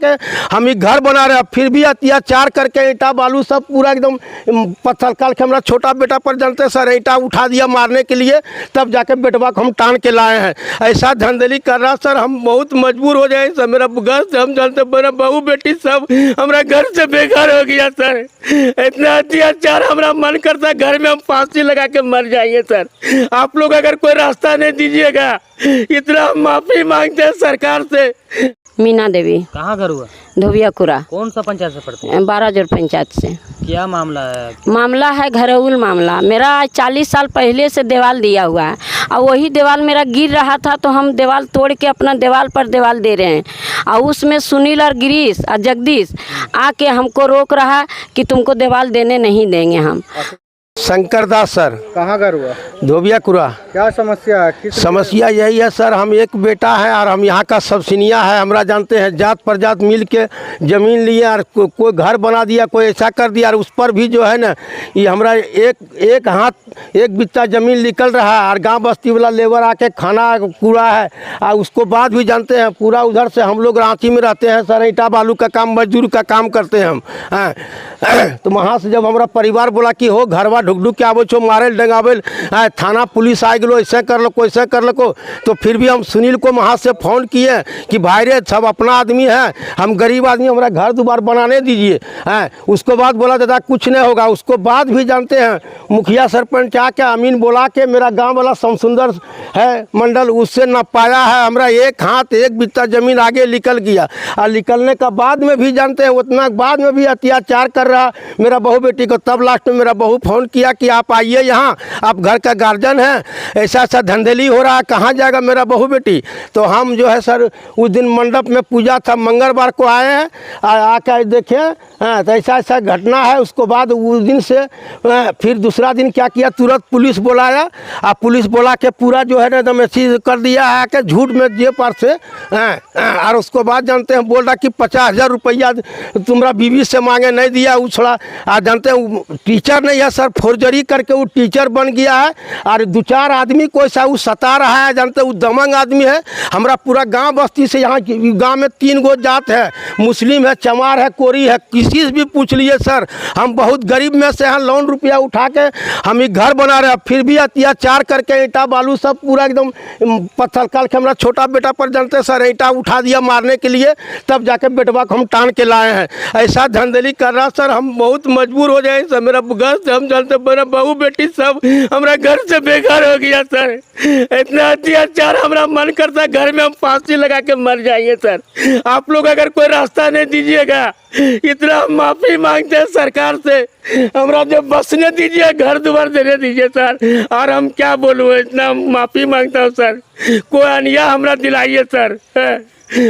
के हम ही घर बना रहे हैं, फिर भी अत्याचार करके ईंटा बालू सब पूरा एकदम पत्थर काल के हमारा छोटा बेटा पर जानते सर ईंटा उठा दिया मारने के लिए, तब जाके बेटवा को हम टान के लाए हैं। ऐसा धंधली कर रहा सर, हम बहुत मजबूर हो जाए सर। मेरा घर से हम जानते मेरा बहू बेटी सब हमारा घर से बेघर हो गया सर। इतना अत्याचार हमारा मन करता घर में हम फांसी लगा के मर जाएंगे सर। आप लोग अगर कोई रास्ता नहीं दीजिएगा, इतना माफी मांगते हैं सरकार से। मीना देवी। कहाँ घर हुआ? धोबियाकुरा। कौन सा पंचायत से पड़ते हैं? 12 जोड़ पंचायत से। क्या मामला है? मामला है घरेलू मामला। मेरा 40 साल पहले से दीवार दिया हुआ है और वही दीवार मेरा गिर रहा था तो हम दीवार तोड़ के अपना दीवार पर दीवार दे रहे हैं और उसमें सुनील और गिरीश और जगदीश आके हमको रोक रहा है कि तुमको दीवार देने नहीं देंगे हम। शंकर दास सर। कहाँ घर हुआ? धोबियाकुरा। क्या समस्या है? समस्या यही है सर, हम एक बेटा है और हम यहाँ का सबसिनिया है। हमरा जानते हैं जात प्रजात मिल के ज़मीन लिए और कोई घर बना दिया, कोई ऐसा कर दिया और उस पर भी जो है ना ये हमरा एक हाथ एक बित्ता ज़मीन निकल रहा है और गांव बस्ती वाला लेबर आके खाना कूड़ा है और उसको बाद भी जानते हैं पूरा उधर से हम लोग रांची में रहते हैं सर, ईंटा बालू का काम मजदूर का काम करते हैं हम। तो वहाँ से जब हमारा परिवार बोला कि हो घरवा ढुक के आबो छो मारे डंगावे, थाना पुलिस आ गलो, ऐसे कर लो ऐसे कर लो, तो फिर भी हम सुनील को वहाँ से फ़ोन किए कि भाई रे सब अपना आदमी है, हम गरीब आदमी, हमारा घर दोबारा बनाने दीजिए। उसको बाद बोला दादा कुछ नहीं होगा। उसको बाद भी जानते हैं मुखिया सरपंच आके अमीन बोला के मेरा गांव वाला समसुंदर है मंडल, उससे न पाया है हमारा एक हाथ एक बित्ता ज़मीन आगे निकल गया और निकलने का बाद में भी जानते हैं उतना बाद में भी अत्याचार कर रहा मेरा बहू बेटी को। तब लास्ट में मेरा बहू फ़ोन किया कि आप आइए यहाँ, आप घर का गार्जियन हैं, ऐसा ऐसा धंधेली हो रहा है, कहाँ जाएगा मेरा बहू बेटी। तो हम जो है सर उस दिन मंडप में पूजा था, मंगलवार को आए हैं आकर देखें तो ऐसा ऐसा घटना है। उसको बाद उस दिन से फिर दूसरा दिन क्या किया, तुरंत पुलिस बुलाया और पुलिस बुला के पूरा जो है ना एकदम ऐसी कर दिया है कि झूठ में जे पर से और उसको बाद जानते हैं बोल रहा कि 50,000 रुपया तुम्हारा बीवी से मांगे नहीं दिया। वो थोड़ा जानते हैं टीचर नहीं है सर, फोर्जरी करके वो टीचर बन गया है और 2-4 आदमी को ऐसा वो सता रहा है। जानते वो दमंग आदमी है। हमारा पूरा गांव बस्ती से यहाँ गांव में 3 गो जात है, मुस्लिम है, चमार है, कोरी है, किसी से भी पूछ लिए सर। हम बहुत गरीब में से यहाँ लोन रुपया उठा के हम ही घर बना रहे हैं, फिर भी अत्याचार करके ईंटा बालू सब पूरा एकदम पत्थर काल के हमारा छोटा बेटा पर जानते सर ईंटा उठा दिया मारने के लिए, तब जाके बेटवा को हम टान के लाए हैं। ऐसा धंधली कर रहा सर, हम बहुत मजबूर हो जाए सर। मेरा घर से हम जानते मेरा बहू बेटी सब हमारा घर से बेघर हो गया सर। इतना अत्याचार हमारा मन करता घर में हम फांसी लगा के मर जाएंगे सर। आप लोग अगर कोई रास्ता नहीं दीजिएगा, इतना माफी मांगते हैं सरकार से, हमरा जो बसने दीजिए, घर द्वार देने दीजिए सर। और हम क्या बोलूँ, इतना माफी मांगता हूँ सर, कोई अन्याय हमरा दिलाइए सर।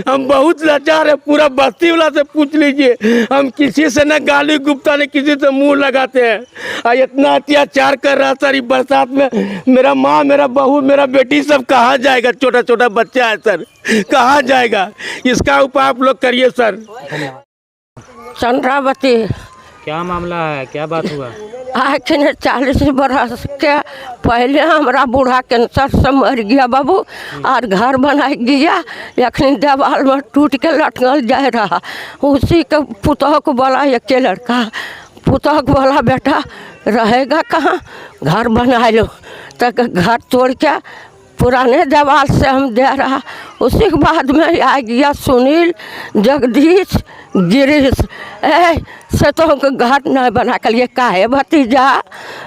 हम बहुत लाचार है, पूरा बस्ती वाला से पूछ लीजिए, हम किसी से न गाली गुप्ता न किसी से मुंह लगाते हैं और इतना अत्याचार कर रहा सर। इस बरसात में मेरा माँ, मेरा बहू, मेरा बेटी सब कहाँ जाएगा, छोटा छोटा बच्चा है सर, कहाँ जाएगा। इसका उपाय आप लोग करिए सर। चंद्रावती। क्या मामला है, क्या बात हुआ? आखिर 40 बरस के पहले हमारा बूढ़ा कैंसर से मर गया बाबू और घर बना गया, अखनी दीवार में टूट के लटकल जा रहा। उसी के पुतह को बोला, एक लड़का पुतह को बोला बेटा रहेगा कहाँ, घर बना लो। तो घर तोड़ के पुराने दीवार से हम दे रहा। उसी के बाद में आ गया सुनील, जगदीश, गिरीश, से तो हमको घर नहीं बना के लिए काहे भतीजा,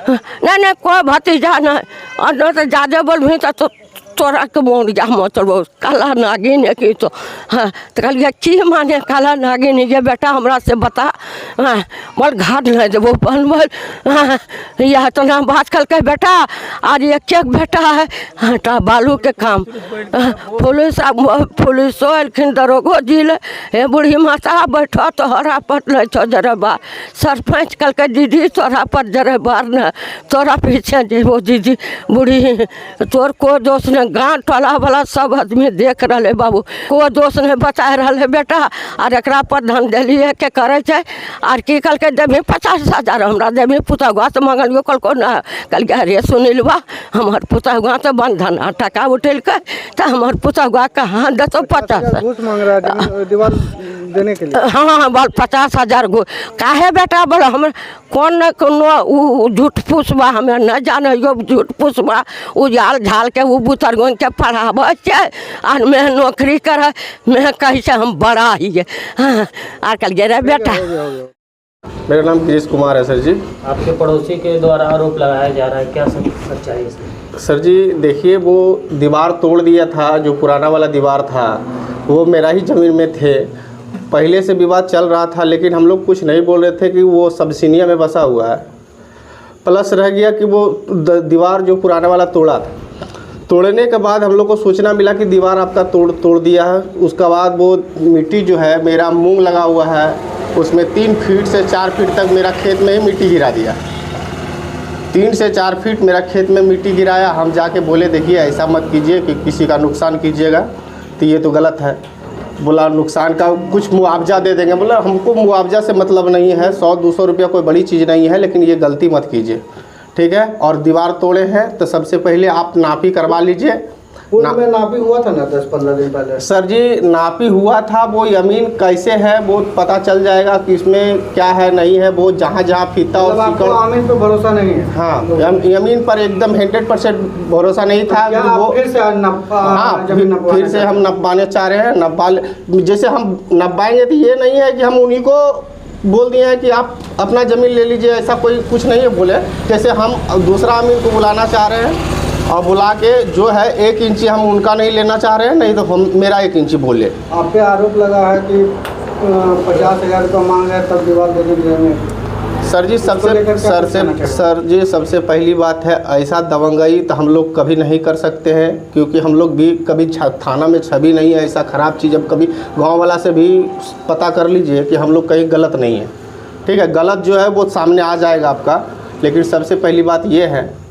नहीं कोई भतीजा नहीं, और नहीं तो ज़्यादा बोल तो तोरा के मोड़ जा मतलब काला नागिन है कि तो हाँ। तो कहलिए की माने काला नागिन ये बेटा हमरा से बता। हाँ बोल घाट नहीं देवो बोल हाँ यह तो ना बात कल के बेटा आज एक बेटा है हाँ बालू के काम। पुलिस एलखिन दरोगो जिल हे बूढ़ी माता बैठो तोहरा पर नहीं छो जरे बार। सरपंच कल के दीदी तोरा पर जरे बार न तोरा पीछे जेबो दीदी बूढ़ी तोर को दोस्त नहीं न गाँव टोला वाला सब आदमी देख रहे बाबू, कोई दोस्त नहीं बचा रहे बेटा, और एकरा पर धन दिलिए के करे छे, और की कल के देवी 50,000 हमरा देवी पुतहुआ से मंगलियो, कल को ना कल के रे सुनिलवा हमार पुतहुआ से बंधन टका उठेल के तो हमार पुतहुआ कहाँ देतो 50,000 घूस मांग रहा है दीवार देने के लिए। हाँ बोल 50,000 गो काहे बेटा बोल, हम कौन न कोनो झूठ फूसबा हमें न जाने यो झूठ फूसबा, उ जाल झाल के उ बुतरगन के पढ़ाबे छे, और मैं नौकरी करे, मैं कैसे हम बड़ा ही है। हाँ आजकल गे रे बेटा। मेरा नाम गिरीश कुमार है सर जी। आपके पड़ोसी के द्वारा आरोप लगाया जा रहा है, क्या सच्चाई है इसमें? सर जी देखिए, वो दीवार तोड़ दिया था, जो पुराना वाला दीवार था वो मेरा ही ज़मीन में थे, पहले से विवाद चल रहा था, लेकिन हम लोग कुछ नहीं बोल रहे थे कि वो सबसिनिया में बसा हुआ है। प्लस रह गया कि वो दीवार जो पुराना वाला तोड़ा था, तोड़ने के बाद हम लोग को सूचना मिला कि दीवार आपका तोड़ दिया है। उसके बाद वो मिट्टी जो है, मेरा मूंग लगा हुआ है उसमें 3 फीट से 4 फीट तक मेरा खेत में ही मिट्टी गिरा दिया। 3 से 4 फीट मेरा खेत में मिट्टी गिराया। हम जाके बोले देखिए ऐसा मत कीजिए कि किसी का नुकसान कीजिएगा, तो ये तो गलत है। बोला नुकसान का कुछ मुआवजा दे देंगे। बोला हमको मुआवजा से मतलब नहीं है, 100-200 रुपया कोई बड़ी चीज़ नहीं है, लेकिन ये गलती मत कीजिए, ठीक है। और दीवार तोड़े हैं तो सबसे पहले आप नापी करवा लीजिए। में नापी हुआ था ना 10-15 दिन पहले। सर जी नापी हुआ था, वो यमीन कैसे है वो पता चल जाएगा कि इसमें क्या है नहीं है। वो जहाँ जहाँ फीता और आपको यमीन पर भरोसा नहीं है? हाँ यमीन पर एकदम 100% भरोसा नहीं था। वो फिर से फिर से हम नपवाने चाह रहे हैं। जैसे हम नपवाएंगे तो ये नहीं है कि हम उन्हीं को बोल दिए हैं कि आप अपना ज़मीन ले लीजिए, ऐसा कोई कुछ नहीं है बोले। जैसे हम दूसरा अमीन को बुलाना चाह रहे हैं और बुला के जो है 1 इंची हम उनका नहीं लेना चाह रहे हैं, नहीं तो हम मेरा 1 इंची बोले। आप पे आरोप लगा है कि 50,000 रुपये मांग है तब दीवार देने के लिए। सर जी सबसे पहली बात है, ऐसा दबंगई तो हम लोग कभी नहीं कर सकते हैं, क्योंकि हम लोग भी कभी थाना में छवि नहीं है ऐसा ख़राब चीज़। अब कभी गांव वाला से भी पता कर लीजिए कि हम लोग कहीं गलत नहीं है, ठीक है। गलत जो है वो सामने आ जाएगा आपका। लेकिन सबसे पहली बात ये है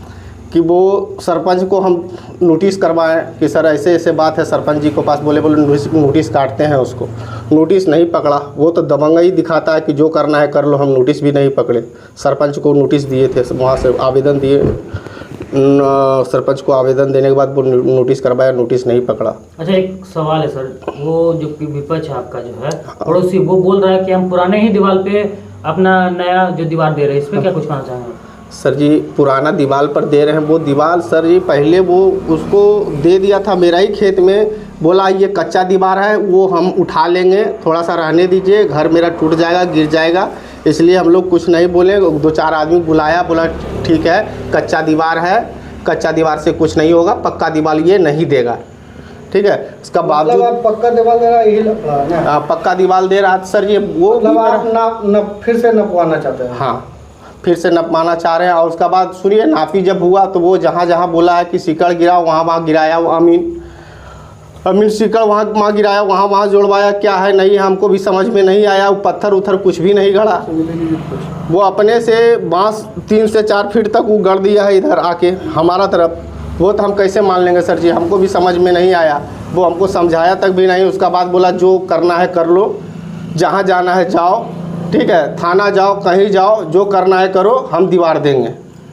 कि वो सरपंच को हम नोटिस करवाएं कि सर ऐसे ऐसे बात है। सरपंच जी को पास बोले नोटिस काटते हैं उसको, नोटिस नहीं पकड़ा। वो तो दबंगई दिखाता है कि जो करना है कर लो, हम नोटिस भी नहीं पकड़े। सरपंच को नोटिस दिए थे, वहाँ से आवेदन दिए, सरपंच को आवेदन देने के बाद वो नोटिस करवाया, नोटिस नहीं पकड़ा। अच्छा एक सवाल है सर, वो जो विपक्ष है आपका जो है पड़ोसी, वो बोल रहा है कि हम पुराने ही दीवार पे अपना नया जो दीवार दे रहे हैं, इसमें क्या कुछ कहना चाहेंगे? सर जी पुराना दीवार पर दे रहे हैं, वो दीवार सर जी पहले वो उसको दे दिया था मेरा ही खेत में। बोला ये कच्चा दीवार है, वो हम उठा लेंगे, थोड़ा सा रहने दीजिए, घर मेरा टूट जाएगा, गिर जाएगा, इसलिए हम लोग कुछ नहीं बोले। 2-4 आदमी बुलाया, बोला ठीक है कच्चा दीवार है, कच्चा दीवार से कुछ नहीं होगा, पक्का दीवार ये नहीं देगा, ठीक है। इसका बावजूद पक्का दीवार दे रहा है, यही लफड़ा है। पक्का दीवार दे रहा सर जी, वो फिर से नपवाना चाहते हैं। हाँ फिर से नपवाना चाह रहे हैं। और उसका बाद सुनिए, नापी जब हुआ तो वो जहाँ जहाँ बोला है कि सिकड़ गिरा वहाँ गिराया, वो अमीन सिकड़ वहाँ गिराया, वहाँ जोड़वाया, क्या है नहीं हमको भी समझ में नहीं आया। वो पत्थर उथर कुछ भी नहीं गड़ा, वो अपने से बांस 3 से 4 फीट तक वो गड़ दिया है इधर आके हमारा तरफ। वो तो हम कैसे मान लेंगे सर जी, हमको भी समझ में नहीं आया। वो हमको समझाया तक भी नहीं। उसका बाद बोला जो करना है कर लो, जहाँ जाना है जाओ, ठीक है, थाना जाओ, कहीं जाओ, जो करना है करो, हम दीवार देंगे।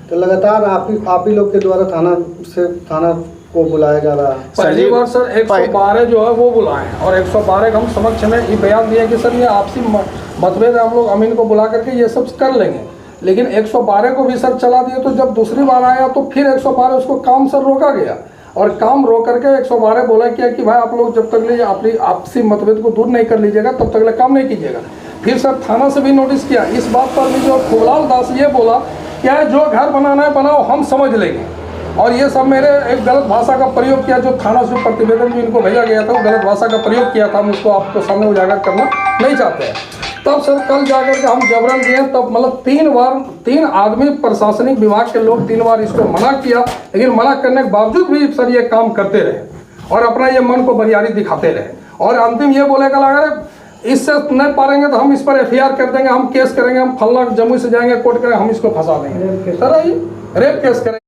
तो लगातार आप ही लोग के द्वारा थाना को बुलाया जा रहा है। पहली बार सर 112 जो है वो बुलाएं, और 112 हम समक्ष में ये बयान दिया कि सर ये आपसी मतभेद है, हम लोग अमीन को बुला करके ये सब कर लेंगे। लेकिन 112 को भी सर चला दिए, तो जब दूसरी बार आया तो फिर 112 उसको काम सर रोका गया, और काम रोक करके 112 बोला किया कि भाई आप लोग जब तक ले अपनी आपसी मतभेद को दूर नहीं कर लीजिएगा तब तक काम नहीं कीजिएगा। फिर सर थाना से भी नोटिस किया। इस बात पर भी जो फूललाल दास ये बोला क्या जो घर बनाना है बनाओ, हम समझ लेंगे, और ये सब मेरे एक गलत भाषा का प्रयोग किया। जो थाना से प्रतिवेदन जो इनको भेजा गया था वो गलत भाषा का प्रयोग किया था, हम उसको आपको सामने उजागर करना नहीं चाहते हैं। तब सर कल जाकर के हम जबरन दिए, तब मतलब 3 आदमी प्रशासनिक विभाग के लोग 3 बार इसको मना किया, लेकिन मना करने के बावजूद भी सर ये काम करते रहे और अपना ये मन को बरियारी दिखाते रहे। और अंतिम ये बोले कल अगर इससे नहीं पारेंगे तो हम इस पर FIR कर देंगे, हम केस करेंगे, हम फलना जमुई से जाएंगे कोर्ट करेंगे, हम इसको फंसा देंगे, सर ये रेप केस करेंगे।